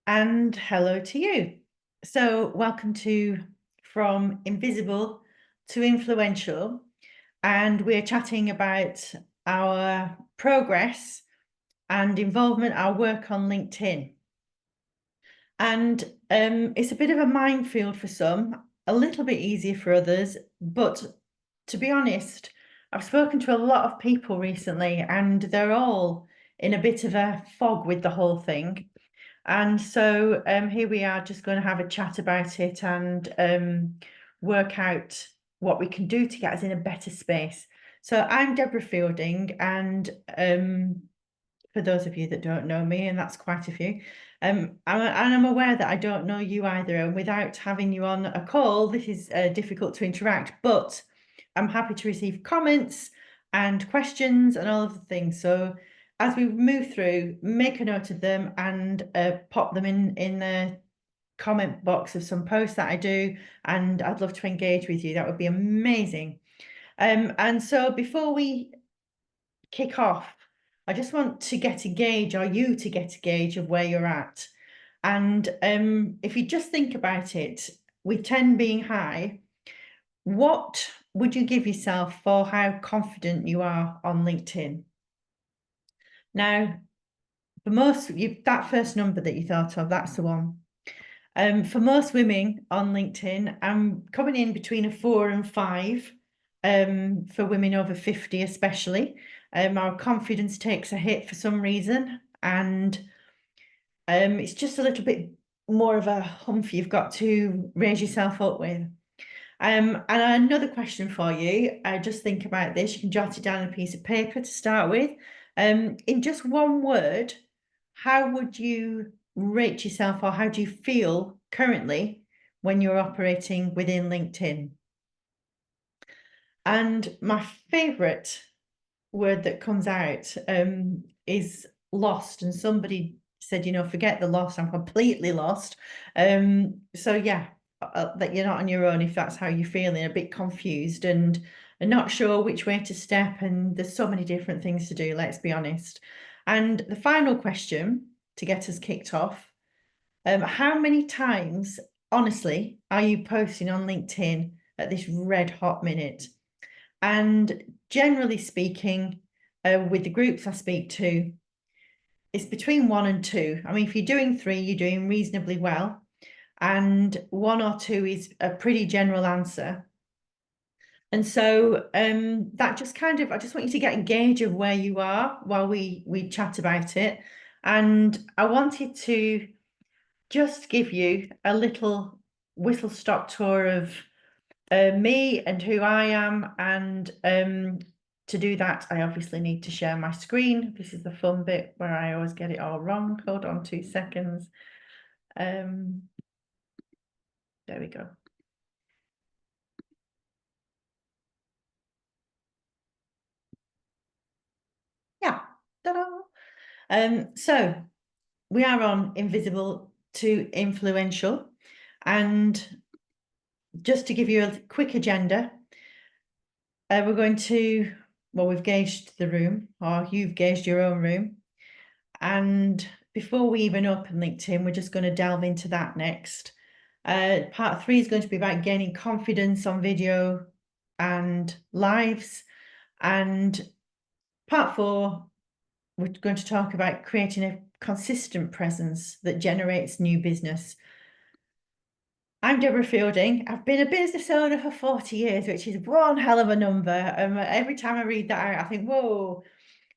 And hello to you. So, welcome to From Invisible to Influential. And we're chatting about our progress and involvement, our work on LinkedIn. And it's a bit of a minefield for some, a little bit easier for others. But to be honest, I've spoken to a lot of people recently, and they're all in a bit of a fog with the whole thing. And so here we are just going to have a chat about it and work out what we can do to get us in a better space. So I'm Deborah Fielding, and for those of you that don't know me, and that's quite a few, I'm aware that I don't know you either. And without having you on a call, this is difficult to interact, but I'm happy to receive comments and questions and all of the things. So as we move through, make a note of them and pop them in the comment box of some posts that I do, and I'd love to engage with you. That would be amazing. And so before we kick off, I just want to get a gauge, or you to get a gauge of where you're at. And if you just think about it, with 10 being high, what would you give yourself for how confident you are on LinkedIn? Now, for most, that first number that you thought of, that's the one. For most women on LinkedIn, I'm coming in between a 4 and 5, for women over 50 especially. Our confidence takes a hit for some reason, and it's just a little bit more of a humph you've got to raise yourself up with. And another question for you, just think about this. You can jot it down on a piece of paper to start with. In just one word, how would you rate yourself, or how do you feel currently when you're operating within LinkedIn? And my favorite word that comes out is lost. And somebody said, forget the lost, I'm completely lost. So yeah, that you're not on your own if that's how you're feeling, a bit confused and not sure which way to step. And there's so many different things to do, let's be honest. And the final question to get us kicked off, how many times, honestly, are you posting on LinkedIn at this red hot minute? And generally speaking, with the groups I speak to, it's between 1 and 2. I mean, if you're doing 3, you're doing reasonably well. And 1 or 2 is a pretty general answer. And so that just kind of, I just want you to get a gauge of where you are while we chat about it. And I wanted to just give you a little whistle stop tour of me and who I am. And to do that, I obviously need to share my screen. This is the fun bit where I always get it all wrong. Hold on 2 seconds. There we go. Yeah. Ta-da! So we are on Invisible to Influential. And just to give you a quick agenda, we're going to, well, we've gauged the room, or you've gauged your own room. And before we even open LinkedIn, we're just going to delve into that next. Part 3 is going to be about gaining confidence on video and lives. And part 4, we're going to talk about creating a consistent presence that generates new business. I'm Deborah Fielding. I've been a business owner for 40 years, which is one hell of a number. Every time I read that out, I think, whoa.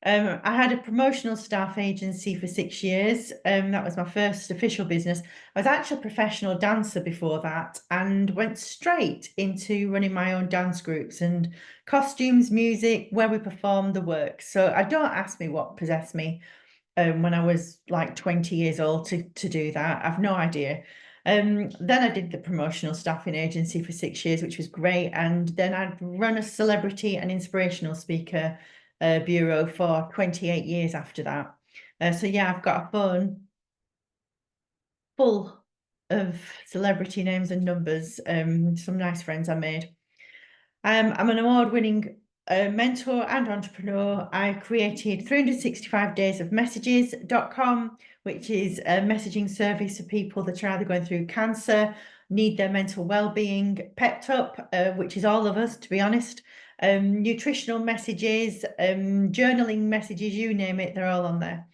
I had a promotional staff agency for 6 years. That was my first official business. I was actually a professional dancer before that, and went straight into running my own dance groups and costumes, music, where we performed the work. So I don't ask me what possessed me when I was like 20 years old to do that. I've no idea. Then I did the promotional staffing agency for 6 years, which was great. And then I'd run a celebrity and inspirational speaker bureau for 28 years after that. So yeah, I've got a phone full of celebrity names and numbers, some nice friends I made. I'm an award-winning a mentor and entrepreneur, I created 365daysofmessages.com, which is a messaging service for people that are either going through cancer, need their mental well-being pepped up, which is all of us, to be honest. Nutritional messages, journaling messages, you name it, they're all on there.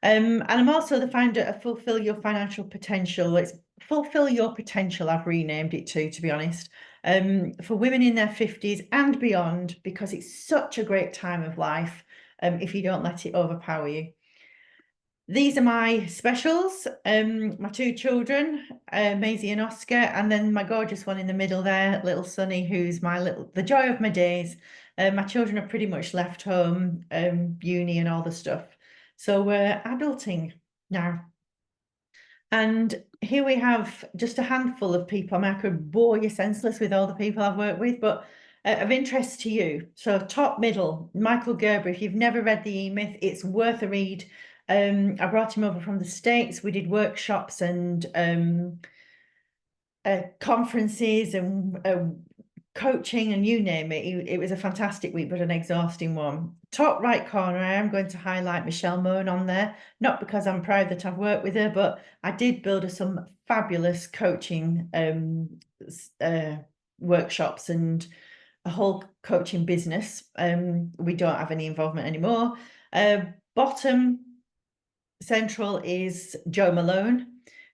And I'm also the founder of Fulfill Your Financial Potential. It's Fulfill Your Potential, I've renamed it to be honest, for women in their 50s and beyond, because it's such a great time of life if you don't let it overpower you. These are my specials, my two children, Maisie and Oscar, and then my gorgeous one in the middle there, little Sonny, who's the joy of my days. My children are pretty much left home, uni and all the stuff. So we're adulting now. And here we have just a handful of people. I mean, I could bore you senseless with all the people I've worked with, but of interest to you. So top middle, Michael Gerber. If you've never read the E-Myth, it's worth a read. I brought him over from the States. We did workshops and conferences and coaching and you name it. It was a fantastic week, but an exhausting one. Top right corner, I am going to highlight Michelle Moan on there, not because I'm proud that I've worked with her, but I did build her some fabulous coaching workshops and a whole coaching business. We don't have any involvement anymore. Bottom central is Joe Malone,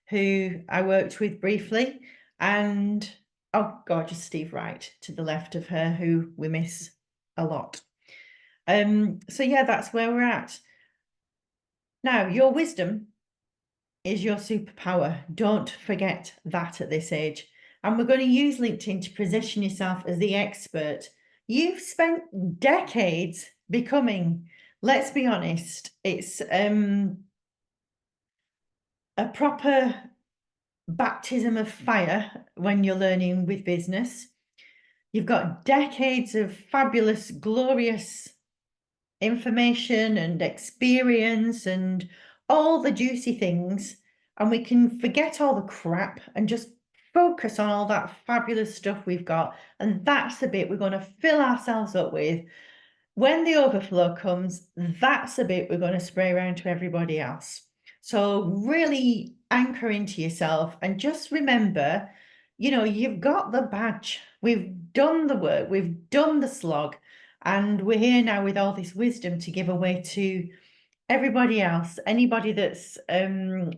who I worked with briefly, and oh gorgeous Steve Wright to the left of her, who we miss a lot. So yeah, that's where we're at. Now, your wisdom is your superpower. Don't forget that at this age. And we're going to use LinkedIn to position yourself as the expert you've spent decades becoming. Let's be honest, it's a proper baptism of fire when you're learning with business. You've got decades of fabulous, glorious information and experience and all the juicy things, and we can forget all the crap and just focus on all that fabulous stuff we've got. And that's the bit we're going to fill ourselves up with. When the overflow comes, that's the bit we're going to spray around to everybody else. So really anchor into yourself and just remember, you know, you've got the badge. We've done the work, we've done the slog, and we're here now with all this wisdom to give away to everybody else, anybody that's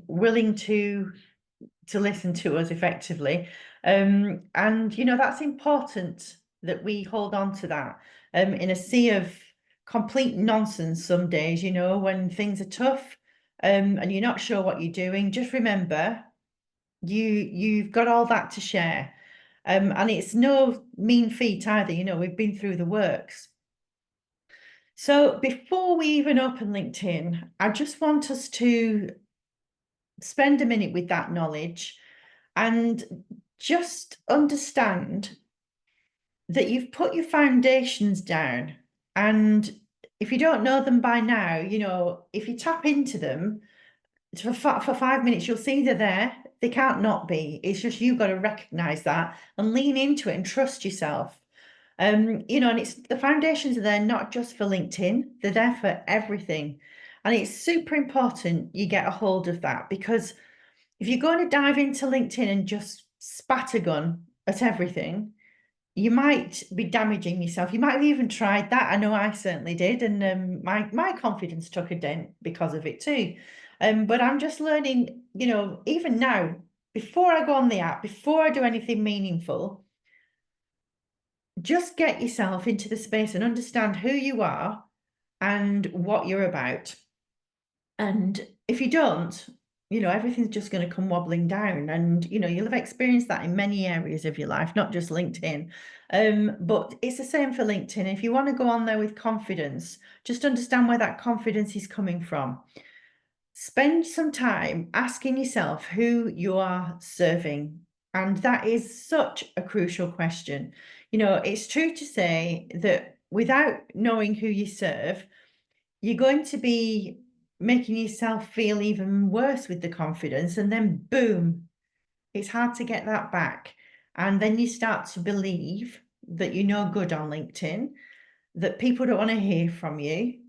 willing to listen to us effectively. And, you know, that's important that we hold on to that in a sea of complete nonsense some days, you know, when things are tough and you're not sure what you're doing. Just remember, you've got all that to share. And it's no mean feat either, you know, we've been through the works. So before we even open LinkedIn, I just want us to spend a minute with that knowledge and just understand that you've put your foundations down. And if you don't know them by now, you know, if you tap into them for 5 minutes, you'll see they're there. They can't not be. It's just you've got to recognize that and lean into it and trust yourself. You know, and it's the foundations are there not just for LinkedIn, they're there for everything. And it's super important you get a hold of that, because if you're going to dive into LinkedIn and just spattergun at everything, you might be damaging yourself. You might have even tried that. I know I certainly did. And my confidence took a dent because of it too. But I'm just learning, you know, even now, before I go on the app, before I do anything meaningful, just get yourself into the space and understand who you are and what you're about. And if you don't, you know, everything's just going to come wobbling down. And, you know, you'll have experienced that in many areas of your life, not just LinkedIn. But it's the same for LinkedIn. If you want to go on there with confidence, just understand where that confidence is coming from. Spend some time asking yourself who you are serving. And that is such a crucial question. You know, it's true to say that without knowing who you serve, you're going to be making yourself feel even worse with the confidence, and then boom, it's hard to get that back. And then you start to believe that you're no good on LinkedIn. that people don't want to hear from you,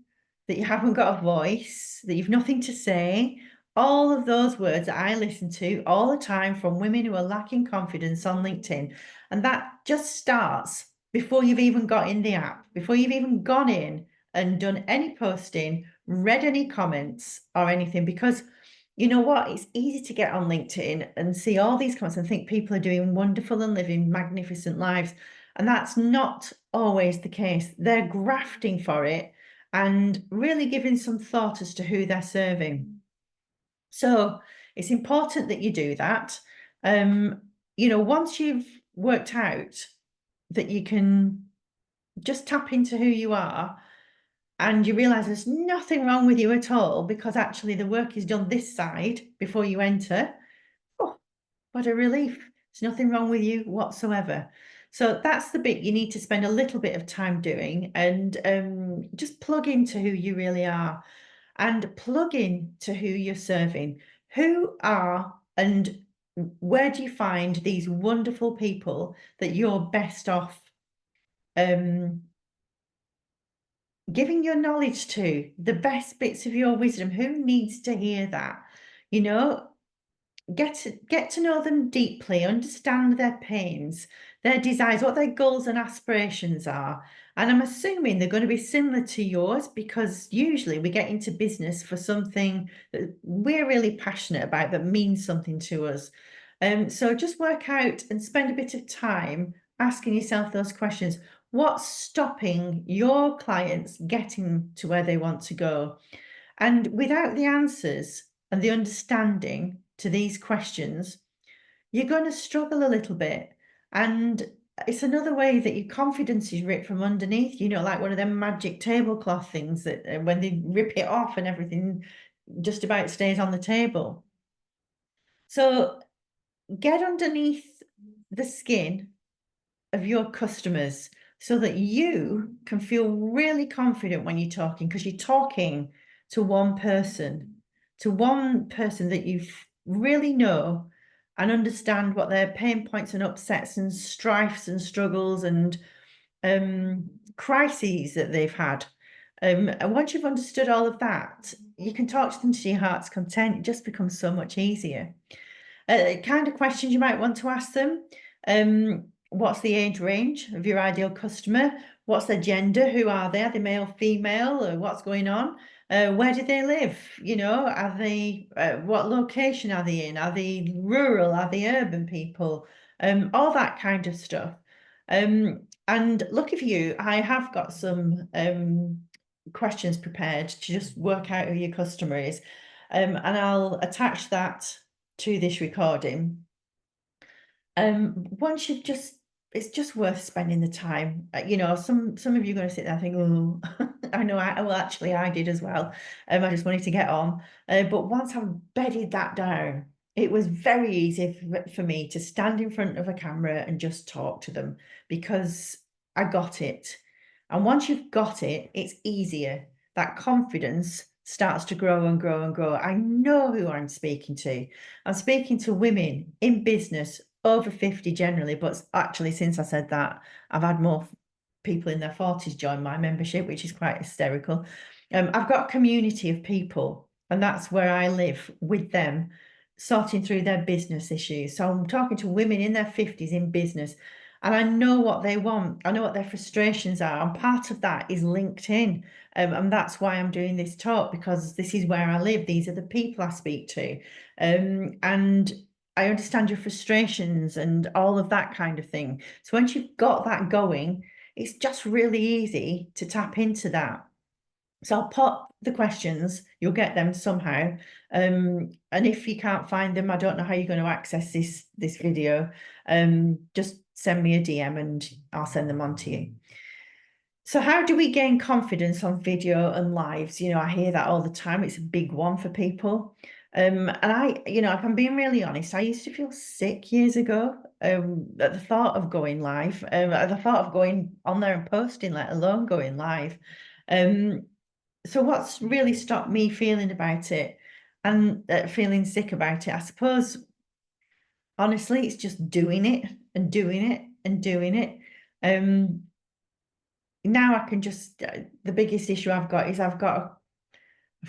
that you haven't got a voice, that you've nothing to say. All of those words that I listen to all the time from women who are lacking confidence on LinkedIn. And that just starts before you've even got in the app, before you've even gone in and done any posting, read any comments or anything, because you know what? It's easy to get on LinkedIn and see all these comments and think people are doing wonderful and living magnificent lives. And that's not always the case. They're grafting for it and really giving some thought as to who they're serving. So it's important that you do that. Once you've worked out that you can just tap into who you are and you realize there's nothing wrong with you at all, because actually the work is done this side before you enter. Oh, what a relief. There's nothing wrong with you whatsoever. So that's the bit you need to spend a little bit of time doing, and just plug into who you really are and plug in to who you're serving. Who are and where do you find these wonderful people that you're best off giving your knowledge to, the best bits of your wisdom? Who needs to hear that? You know, get to know them deeply, understand their pains, their desires, what their goals and aspirations are. And I'm assuming they're going to be similar to yours, because usually we get into business for something that we're really passionate about, that means something to us. So just work out and spend a bit of time asking yourself those questions. What's stopping your clients getting to where they want to go? And without the answers and the understanding to these questions, you're going to struggle a little bit. And it's another way that your confidence is ripped from underneath, like one of them magic tablecloth things that when they rip it off and everything just about stays on the table. So get underneath the skin of your customers so that you can feel really confident when you're talking, because you're talking to one person that you really know and understand what their pain points and upsets and strifes and struggles and crises that they've had. And once you've understood all of that, you can talk to them to your heart's content. It just becomes so much easier. Kind of questions you might want to ask them. What's the age range of your ideal customer? What's their gender? Who are they? Are they male, female? Or what's going on? Where do they live? Are they, what location are they in? Are they rural? Are they urban people? All that kind of stuff. And lucky for you, I have got some questions prepared to just work out who your customer is. And I'll attach that to this recording. Once you've it's just worth spending the time. Some of you are going to sit there and think, oh, I know, I did as well. I just wanted to get on. But once I've bedded that down, it was very easy for me to stand in front of a camera and just talk to them, because I got it. And once you've got it, it's easier. That confidence starts to grow and grow and grow. I know who I'm speaking to. I'm speaking to women in business over 50 generally, but actually, since I said that, I've had more people in their 40s join my membership, which is quite hysterical. I've got a community of people, and that's where I live with them, sorting through their business issues. So I'm talking to women in their 50s in business, and I know what they want. I know what their frustrations are. And part of that is LinkedIn. And that's why I'm doing this talk, because this is where I live. These are the people I speak to. And I understand your frustrations and all of that kind of thing. So once you've got that going, it's just really easy to tap into that. So I'll pop the questions, you'll get them somehow. And if you can't find them, I don't know how you're going to access this video. Just send me a DM and I'll send them on to you. So how do we gain confidence on video and lives? I hear that all the time. It's a big one for people. And if I'm being really honest, I used to feel sick years ago at the thought of going live, at the thought of going on there and posting, let alone going live. So what's really stopped me feeling about it and feeling sick about it? I suppose, honestly, it's just doing it and doing it and doing it. now I can just, the biggest issue I've got is I've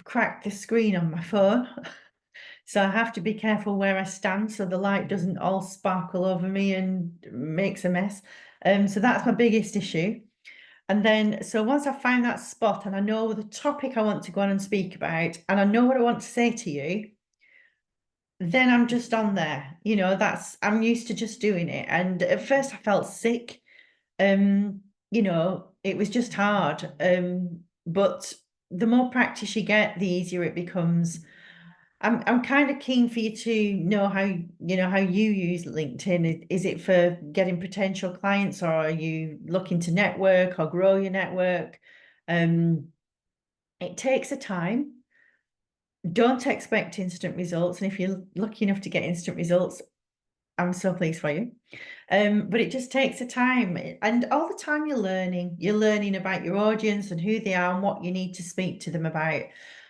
cracked the screen on my phone. So I have to be careful where I stand so the light doesn't all sparkle over me and makes a mess. So that's my biggest issue. And then, so once I find that spot and I know the topic I want to go on and speak about, and I know what I want to say to you, then I'm just on there. You know, I'm used to just doing it. And at first I felt sick. You know, it was just hard. But the more practice you get, the easier it becomes. I'm kind of keen for you to know how you use LinkedIn. Is it for getting potential clients, or are you looking to network or grow your network? It takes a time. Don't expect instant results. And if you're lucky enough to get instant results, I'm so pleased for you. But it just takes a time, and all the time you're learning about your audience and who they are and what you need to speak to them about.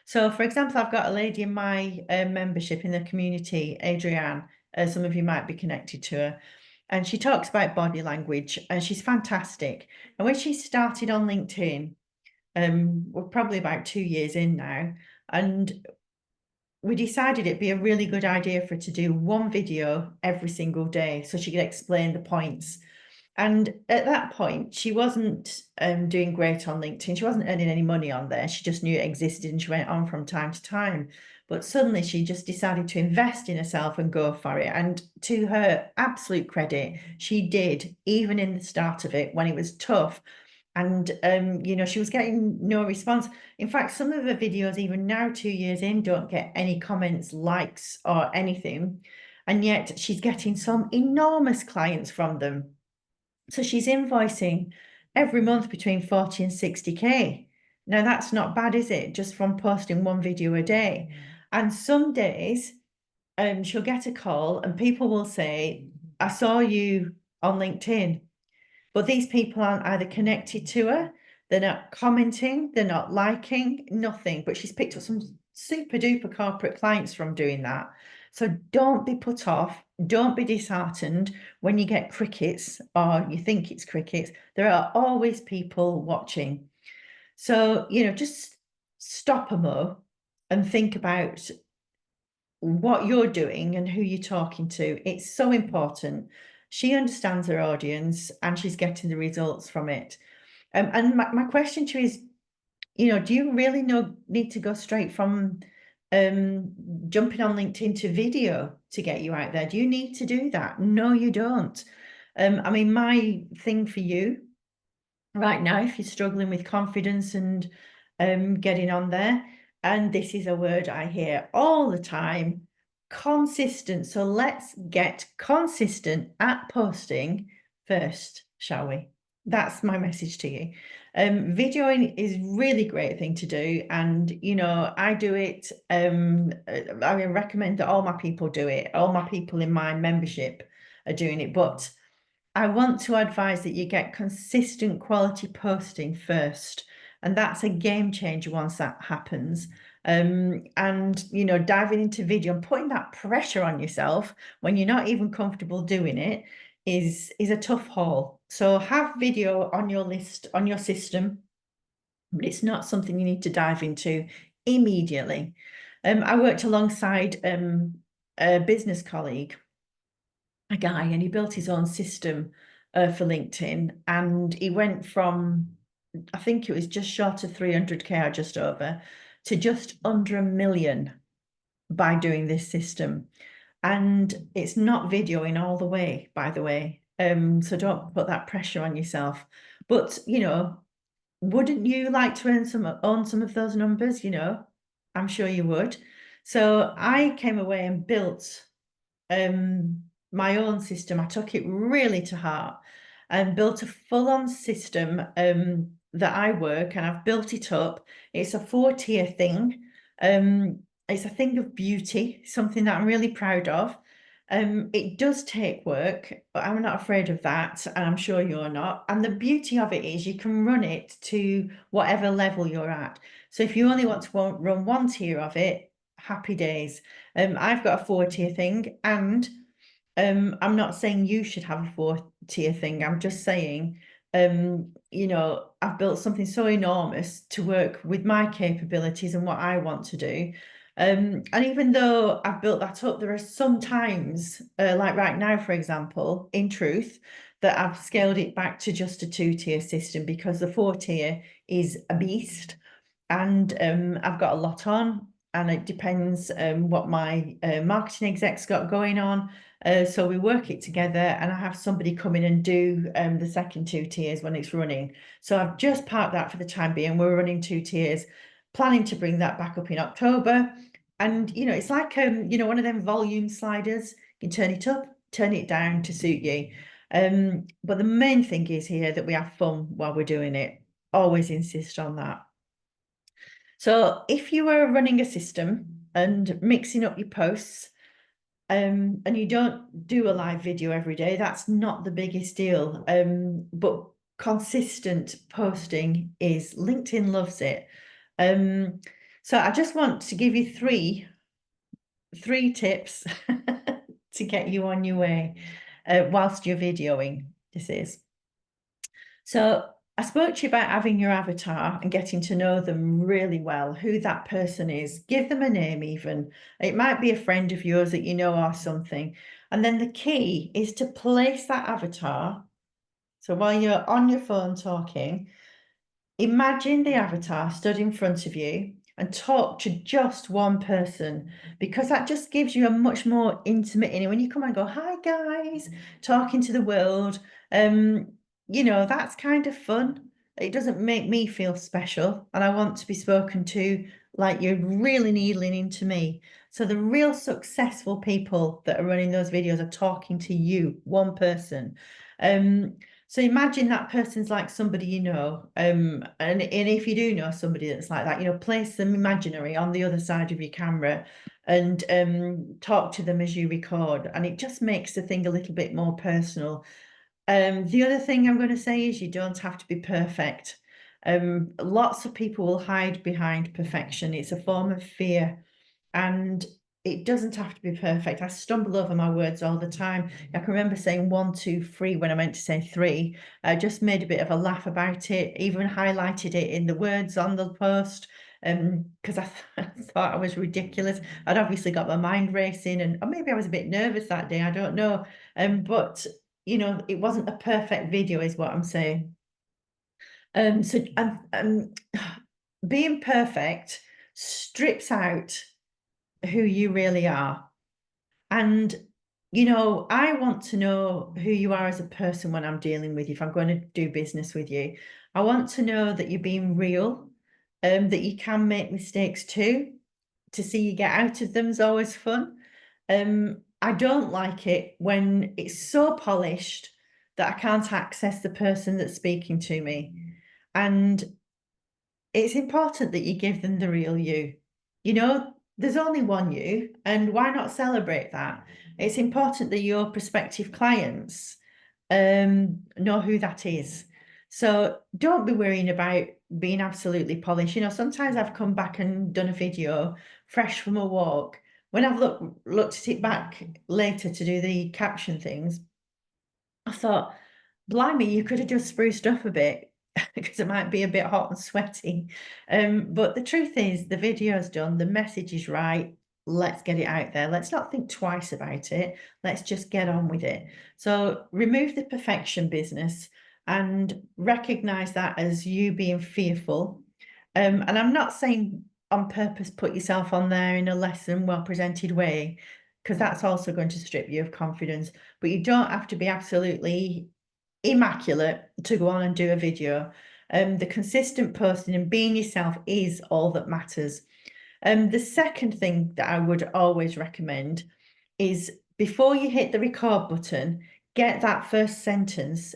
So, for example, I've got a lady in my membership in the community, Adrienne. Some of you might be connected to her, and she talks about body language, and she's fantastic. And when she started on LinkedIn, we're probably about 2 years in now, and we decided it'd be a really good idea for her to do one video every single day so she could explain the points. And at that point, she wasn't doing great on LinkedIn. She wasn't earning any money on there. She just knew it existed and she went on from time to time. But suddenly she just decided to invest in herself and go for it. And to her absolute credit, she did, even in the start of it when it was tough. And you know, she was getting no response. In fact, some of her videos, even now 2 years in, don't get any comments, likes, or anything. And yet she's getting some enormous clients from them. So she's invoicing every month between 40 and 60K. Now that's not bad, is it? Just from posting one video a day. And some days she'll get a call and people will say, I saw you on LinkedIn. But these people aren't either connected to her, they're not commenting, they're not liking, nothing. But she's picked up some super duper corporate clients from doing that. So don't be put off. Don't be disheartened when you get crickets or you think it's crickets. There are always people watching. So, you know, just stop a mo and think about what you're doing and who you're talking to. It's so important. She understands her audience and she's getting the results from it. And my question to you is, you know, do you really need to go straight from jumping on LinkedIn to video to get you out there? Do you need to do that? No, you don't. I mean, my thing for you right now, if you're struggling with confidence and getting on there, and this is a word I hear all the time, consistent. So let's get consistent at posting first, shall we? That's my message to you. Videoing is really great thing to do, and you know, I do it. I recommend that all my people do it. All my people in my membership are doing it, but I want to advise that you get consistent quality posting first, and that's a game changer once that happens. And you know, diving into video and putting that pressure on yourself when you're not even comfortable doing it is a tough haul. So have video on your list, on your system, but it's not something you need to dive into immediately. I worked alongside a business colleague, a guy, and he built his own system for LinkedIn, and he went from, I think it was just short of 300K or just over, to just under 1 million by doing this system. And it's not videoing all the way, by the way. So don't put that pressure on yourself. But you know, wouldn't you like to own some of those numbers? You know, I'm sure you would. So I came away and built my own system. I took it really to heart and built a full-on system that I work, and I've built it up. It's a 4-tier thing. It's a thing of beauty, something that I'm really proud of. It does take work, but I'm not afraid of that, and I'm sure you're not. And the beauty of it is you can run it to whatever level you're at. So if you only want to run one tier of it, happy days. I've got a 4-tier thing, and I'm not saying you should have a 4-tier thing. I'm just saying, you know, I've built something so enormous to work with my capabilities and what I want to do. And even though I've built that up, there are some times, like right now, for example, in truth, that I've scaled it back to just a 2-tier system because the 4-tier is a beast, and I've got a lot on, and it depends what my marketing exec's got going on. So we work it together, and I have somebody come in and do the second 2 tiers when it's running. So I've just parked that for the time being. We're running 2 tiers, planning to bring that back up in October. And you know, it's like you know, one of them volume sliders. You can turn it up, turn it down to suit you. But the main thing is here that we have fun while we're doing it. Always insist on that. So if you were running a system and mixing up your posts, and you don't do a live video every day, that's not the biggest deal. But consistent posting is, LinkedIn loves it. So I just want to give you three tips to get you on your way whilst you're videoing. This is. So I spoke to you about having your avatar and getting to know them really well, who that person is. Give them a name even. It might be a friend of yours that you know or something. And then the key is to place that avatar. So while you're on your phone talking, imagine the avatar stood in front of you and talk to just one person, because that just gives you a much more intimate, and when you come and go, hi guys, talking to the world, you know, that's kind of fun. It doesn't make me feel special, and I want to be spoken to like you're really needling into me. So the real successful people that are running those videos are talking to you, one person. So imagine that person's like somebody you know, and if you do know somebody that's like that, you know, place them imaginary on the other side of your camera and talk to them as you record, and it just makes the thing a little bit more personal. The other thing I'm going to say is you don't have to be perfect. Lots of people will hide behind perfection. It's a form of fear, and it doesn't have to be perfect. I stumble over my words all the time. I can remember saying 1, 2, 3 when I meant to say 3. I just made a bit of a laugh about it, even highlighted it in the words on the post, because I thought I was ridiculous. I'd obviously got my mind racing, and or maybe I was a bit nervous that day, I don't know. But you know, it wasn't a perfect video is what I'm saying. So being perfect strips out who you really are. And, you know, I want to know who you are as a person when I'm dealing with you, if I'm going to do business with you. I want to know that you're being real, that you can make mistakes too. To see you get out of them is always fun. I don't like it when it's so polished that I can't access the person that's speaking to me. And it's important that you give them the real you. You know, there's only one you, and why not celebrate that? It's important that your prospective clients know who that is. So don't be worrying about being absolutely polished. You know, sometimes I've come back and done a video fresh from a walk. When I've looked at it back later to do the caption things, I thought, blimey, you could have just spruced up a bit because it might be a bit hot and sweaty. But the truth is, the video's done, the message is right. Let's get it out there. Let's not think twice about it. Let's just get on with it. So remove the perfection business and recognize that as you being fearful. And I'm not saying on purpose put yourself on there in a less than well presented way, because that's also going to strip you of confidence. But you don't have to be absolutely immaculate to go on and do a video. The consistent posting and being yourself is all that matters. The second thing that I would always recommend is, before you hit the record button, get that first sentence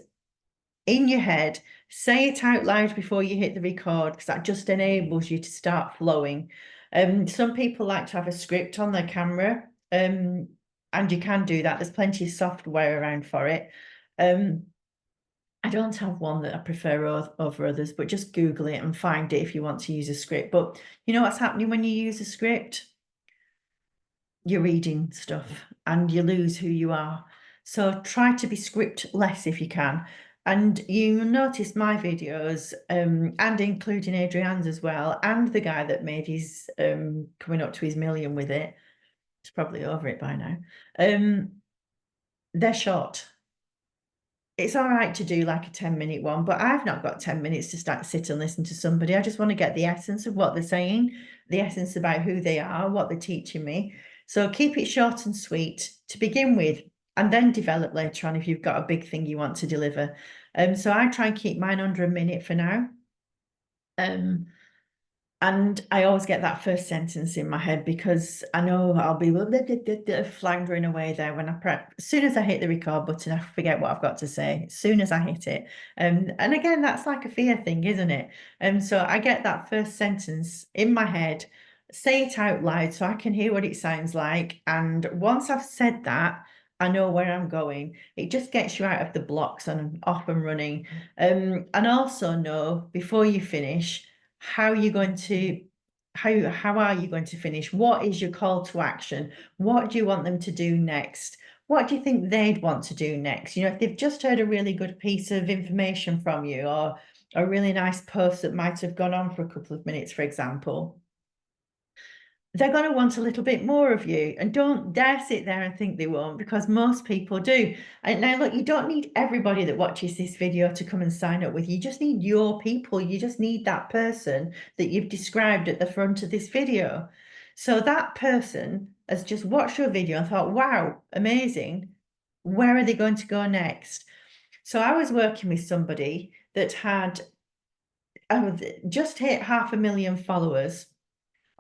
in your head, say it out loud before you hit the record, because that just enables you to start flowing. Some people like to have a script on their camera, and you can do that. There's plenty of software around for it. I don't have one that I prefer over others, but just Google it and find it if you want to use a script. But you know what's happening when you use a script? You're reading stuff and you lose who you are. So try to be script less if you can. And you notice my videos, and including Adrian's as well, and the guy that made his coming up to his million with it. It's probably over it by now. They're short. It's all right to do like a 10-minute one, but I've not got 10 minutes to sit and listen to somebody. I just want to get the essence of what they're saying, the essence about who they are, what they're teaching me. So keep it short and sweet to begin with, and then develop later on if you've got a big thing you want to deliver. So I try and keep mine under a minute for now. And I always get that first sentence in my head because I know I'll be floundering away there when I prep. As soon as I hit the record button, I forget what I've got to say. As soon as I hit it. And again, that's like a fear thing, isn't it? So I get that first sentence in my head, say it out loud so I can hear what it sounds like. And once I've said that, I know where I'm going. It just gets you out of the blocks and off and running. And also know before you finish how you're going to how are you going to finish? What is your call to action? What do you want them to do next? What do you think they'd want to do next? You know, if they've just heard a really good piece of information from you or a really nice post that might have gone on for a couple of minutes, for example, they're going to want a little bit more of you, and don't dare sit there and think they won't, because most people do. And now look, you don't need everybody that watches this video to come and sign up with you. You just need your people. You just need that person that you've described at the front of this video. So that person has just watched your video and thought, wow, amazing. Where are they going to go next? So I was working with somebody that had just hit 500,000 followers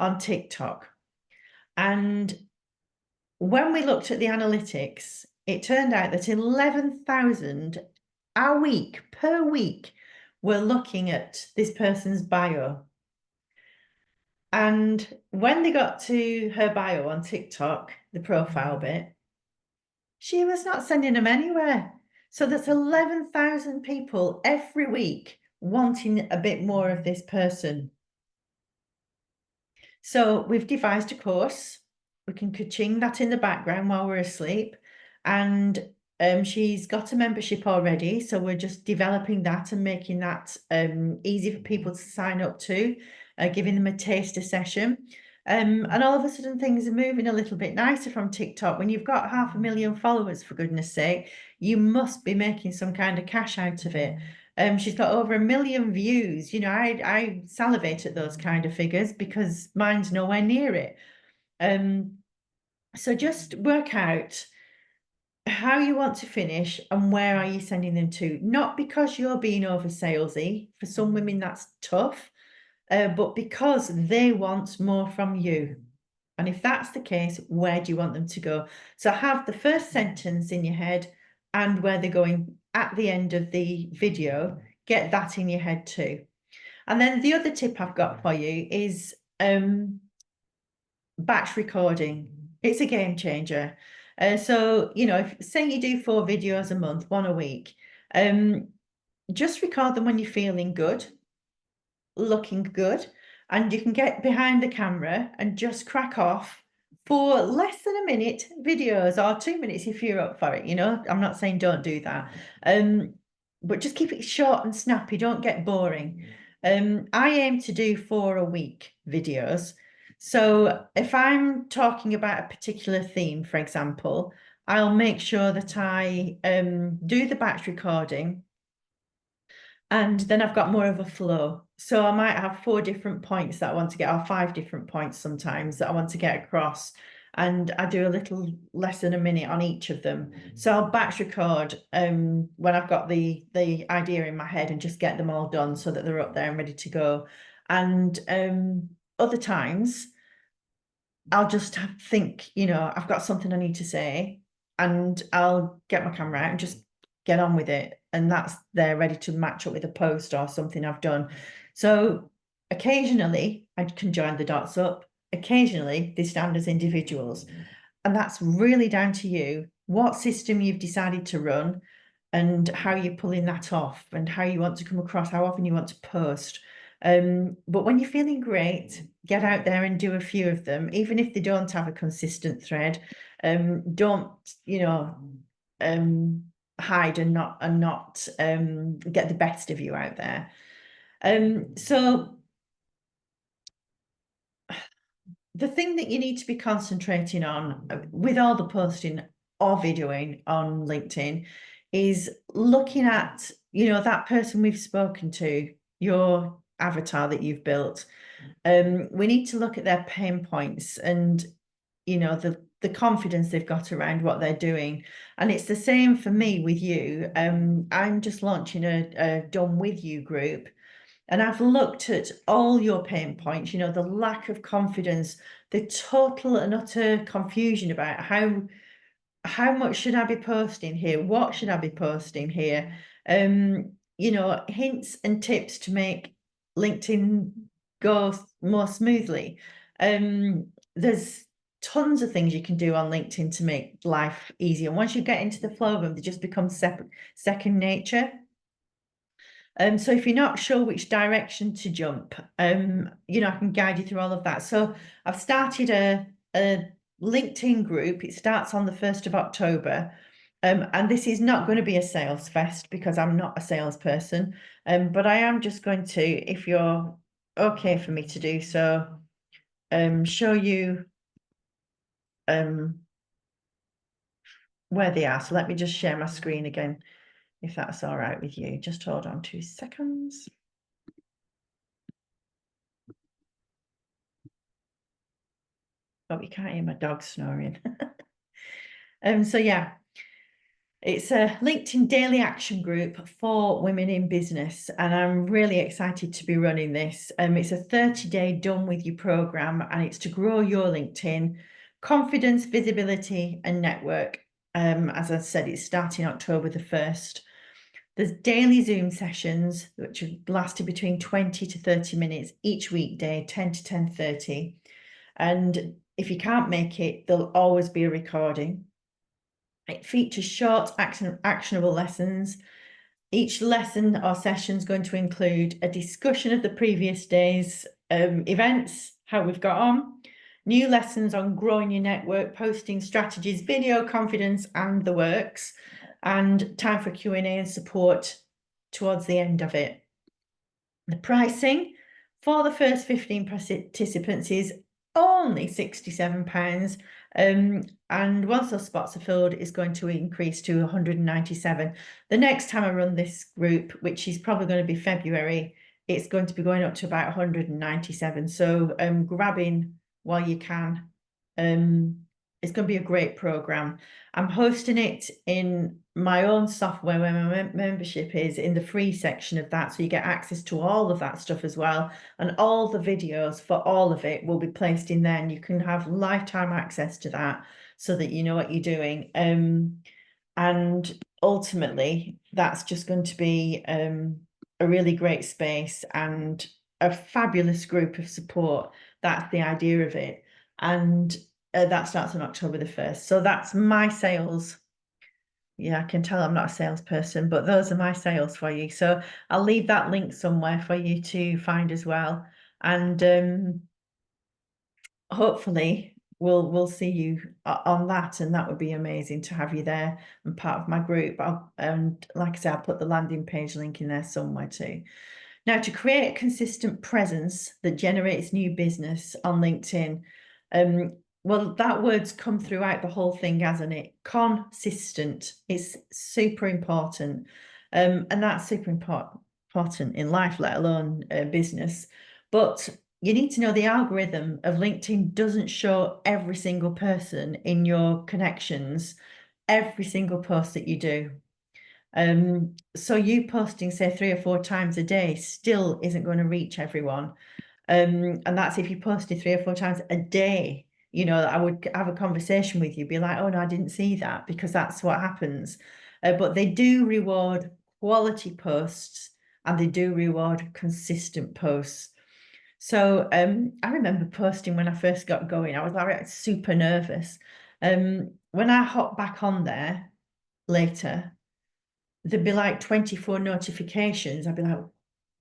on TikTok. And when we looked at the analytics, it turned out that 11,000 per week were looking at this person's bio. And when they got to her bio on TikTok, the profile bit, she was not sending them anywhere. So that's 11,000 people every week wanting a bit more of this person. So we've devised a course. We can ka-ching that in the background while we're asleep. And she's got a membership already. So we're just developing that and making that easy for people to sign up to, giving them a taster session. And all of a sudden things are moving a little bit nicer from TikTok. When you've got 500,000 followers, for goodness sake, you must be making some kind of cash out of it. She's got over 1 million views. You know, I salivate at those kind of figures because mine's nowhere near it. So just work out how you want to finish and where are you sending them to. Not because you're being over salesy. For some women, that's tough, but because they want more from you. And if that's the case, where do you want them to go? So have the first sentence in your head and where they're going at the end of the video, get that in your head too. And then the other tip I've got for you is batch recording. It's a game changer. So, you know, if say you do 4 videos a month, 1 a week, just record them when you're feeling good, looking good, and you can get behind the camera and just crack off for less than a minute videos, or 2 minutes if you're up for it. You know, I'm not saying don't do that, but just keep it short and snappy. Don't get boring. I aim to do 4 a week videos. So if I'm talking about a particular theme, for example, I'll make sure that I do the batch recording, and then I've got more of a flow. So I might have 4 different points that I want to get, or 5 different points sometimes that I want to get across. And I do a little less than a minute on each of them. So I'll batch record when I've got the idea in my head and just get them all done so that they're up there and ready to go. And other times I'll just think, you know, I've got something I need to say, and I'll get my camera out and just get on with it. And that's there ready to match up with a post or something I've done. So occasionally I can join the dots up. Occasionally they stand as individuals. And that's really down to you, what system you've decided to run and how you're pulling that off and how you want to come across, how often you want to post. But when you're feeling great, get out there and do a few of them, even if they don't have a consistent thread. Don't, you know, hide and not get the best of you out there. So the thing that you need to be concentrating on with all the posting or videoing on LinkedIn is looking at, that person we've spoken to, your avatar that you've built. We need to look at their pain points and, the confidence they've got around what they're doing. And it's the same for me with you. I'm just launching a Done With You group. And I've looked at all your pain points, the lack of confidence, the total and utter confusion about how much should I be posting here? What should I be posting here? Hints and tips to make LinkedIn go more smoothly. There's tons of things you can do on LinkedIn to make life easier. And once you get into the flow of them, they just become second nature. So if you're not sure which direction to jump, I can guide you through all of that. So I've started a LinkedIn group. It starts on the 1st of October. And this is not going to be a sales fest because I'm not a salesperson. But I am just going to, if you're okay for me to do so, show you where they are. So let me just share my screen again, if that's all right with you. Just hold on 2 seconds. Oh, you can't hear my dog snoring. So yeah, it's a LinkedIn daily action group for women in business, and I'm really excited to be running this. It's a 30-day Done With You program, and it's to grow your LinkedIn confidence, visibility, and network. As I said, it's starting October the 1st. There's daily Zoom sessions, which have lasted between 20 to 30 minutes each weekday, 10 to 10:30. And if you can't make it, there'll always be a recording. It features short, actionable lessons. Each lesson or session is going to include a discussion of the previous day's events, how we've got on, new lessons on growing your network, posting strategies, video confidence, and the works, and time for Q&A and support towards the end of it. The pricing for the first 15 participants is only £67. And once those spots are filled, it's going to increase to 197. The next time I run this group, which is probably going to be February, it's going to be going up to about 197. So grabbing while you can. It's going to be a great program. I'm hosting it in my own software where my membership is in the free section of that. So you get access to all of that stuff as well. And all the videos for all of it will be placed in there. And you can have lifetime access to that so that you know what you're doing. And ultimately, that's just going to be a really great space and a fabulous group of support. That's the idea of it. And that starts on October the 1st. So that's my sales. Yeah, I can tell I'm not a salesperson, but those are my sales for you. So I'll leave that link somewhere for you to find as well. And hopefully we'll see you on that, and that would be amazing to have you there and part of my group. And like I said, I'll put the landing page link in there somewhere too. Now, to create a consistent presence that generates new business on LinkedIn, well, that word's come throughout the whole thing, hasn't it? Consistent. It's super important. And that's super important in life, let alone business. But you need to know the algorithm of LinkedIn doesn't show every single person in your connections, every single post that you do. So you posting, say, 3 or 4 times a day still isn't going to reach everyone. And that's if you posted 3 or 4 times a day. I would have a conversation with you, be like, oh no, I didn't see that, because that's what happens. But they do reward quality posts, and they do reward consistent posts. So I remember posting when I first got going, I was like super nervous. When I hop back on there later, there'd be like 24 notifications. I'd be like,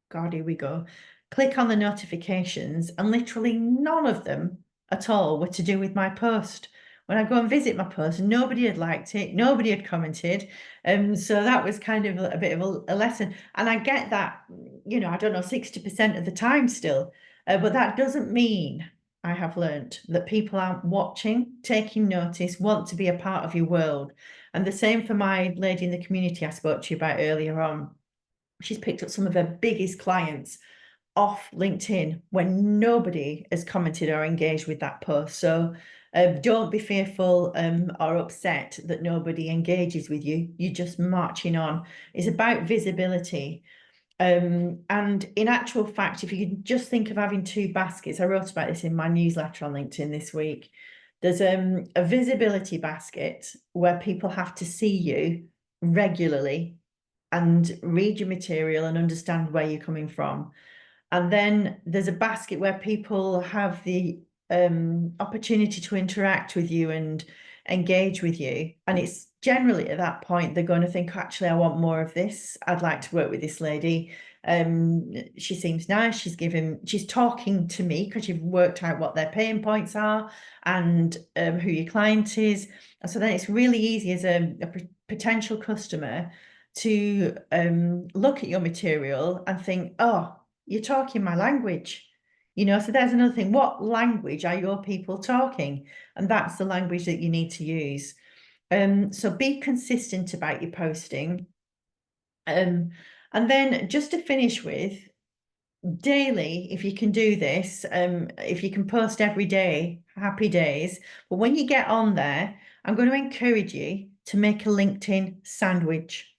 God, here we go. Click on the notifications, and literally none of them at all were to do with my post, when I go and visit my post, nobody had liked it, nobody had commented. So that was kind of a bit of a lesson. And I get that, you know, I don't know, 60% of the time still. But that doesn't mean, I have learnt, that people aren't watching, taking notice, want to be a part of your world. And the same for my lady in the community I spoke to you about earlier on. She's picked up some of her biggest clients off LinkedIn when nobody has commented or engaged with that post. So don't be fearful or upset that nobody engages with you. You're just marching on. It's about visibility. And in actual fact, if you can just think of having two baskets, I wrote about this in my newsletter on LinkedIn this week. There's a visibility basket where people have to see you regularly and read your material and understand where you're coming from. And then there's a basket where people have the opportunity to interact with you and engage with you. And it's generally at that point they're going to think, actually, I want more of this. I'd like to work with this lady. She seems nice. She's talking to me because you've worked out what their pain points are and who your client is. And so then it's really easy as a potential customer to look at your material and think, oh, you're talking my language. You know, so there's another thing. What language are your people talking? And that's the language that you need to use. So be consistent about your posting. And then just to finish with, daily, if you can do this, if you can post every day, happy days. But when you get on there, I'm going to encourage you to make a LinkedIn sandwich.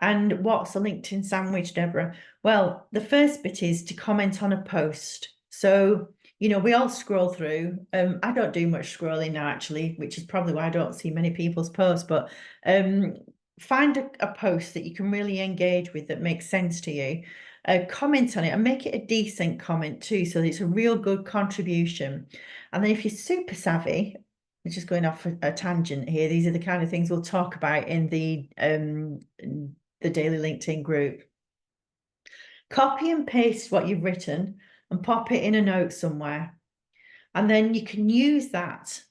And what's a LinkedIn sandwich, Deborah? Well, the first bit is to comment on a post. So, you know, we all scroll through. I don't do much scrolling now, actually, which is probably why I don't see many people's posts. But find a post that you can really engage with that makes sense to you. Comment on it and make it a decent comment too, so that it's a real good contribution. And then if you're super savvy, just going off a tangent here, these are the kind of things we'll talk about in the daily LinkedIn group. Copy and paste what you've written and pop it in a note somewhere. And then you can use that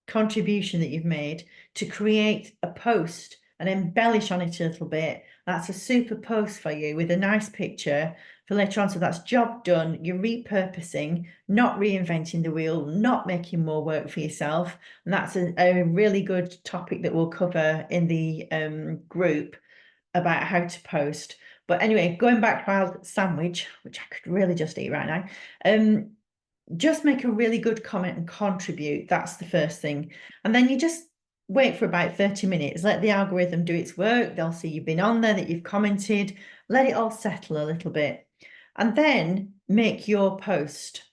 contribution that you've made to create a post and embellish on it a little bit. That's a super post for you with a nice picture for later on. So that's job done. You're repurposing, not reinventing the wheel, not making more work for yourself. And that's a really good topic that we'll cover in the group about how to post. But anyway, going back to our sandwich, which I could really just eat right now, just make a really good comment and contribute. That's the first thing. And then you just wait for about 30 minutes, let the algorithm do its work. They'll see you've been on there, that you've commented, let it all settle a little bit. And then make your post.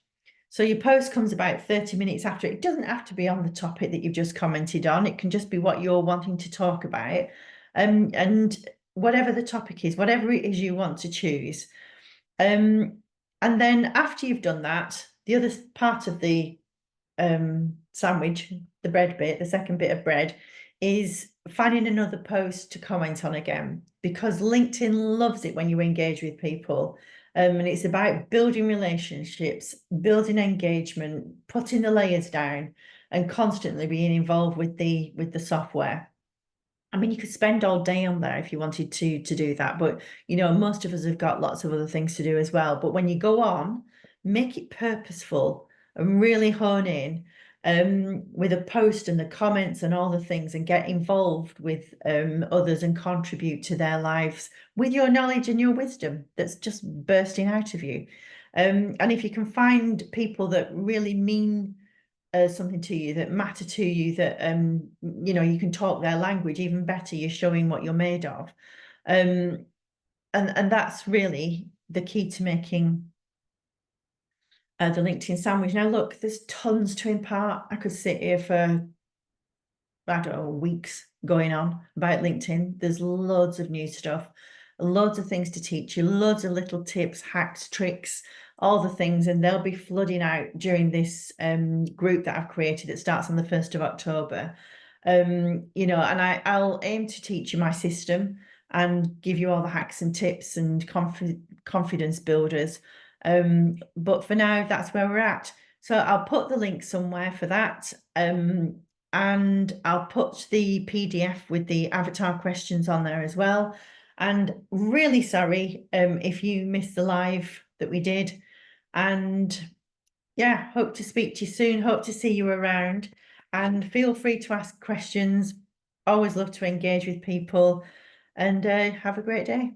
So your post comes about 30 minutes after. It doesn't have to be on the topic that you've just commented on. It can just be what you're wanting to talk about. And whatever the topic is, whatever it is you want to choose. And then after you've done that, the other part of the sandwich, the bread bit, the second bit of bread, is finding another post to comment on again, because LinkedIn loves it when you engage with people. And it's about building relationships, building engagement, putting the layers down, and constantly being involved with the software. I mean, you could spend all day on there if you wanted to do that, but you know, most of us have got lots of other things to do as well. But when you go on, make it purposeful and really hone in with a post and the comments and all the things, and get involved with others and contribute to their lives with your knowledge and your wisdom that's just bursting out of you. And if you can find people that really mean something to you, that matter to you, that you know, you can talk their language, even better, you're showing what you're made of. And that's really the key to making the LinkedIn sandwich. Now look, there's tons to impart. I could sit here for, I don't know, weeks going on about LinkedIn. There's loads of new stuff, loads of things to teach you, loads of little tips, hacks, tricks, all the things, and they'll be flooding out during this group that I've created that starts on the 1st of October. You know, and I'll aim to teach you my system and give you all the hacks and tips and confidence builders. But for now, that's where we're at. So I'll put the link somewhere for that. and I'll put the PDF with the avatar questions on there as well. And really sorry if you missed the live that we did. And yeah, hope to speak to you soon. Hope to see you around. And feel free to ask questions. Always love to engage with people. And have a great day.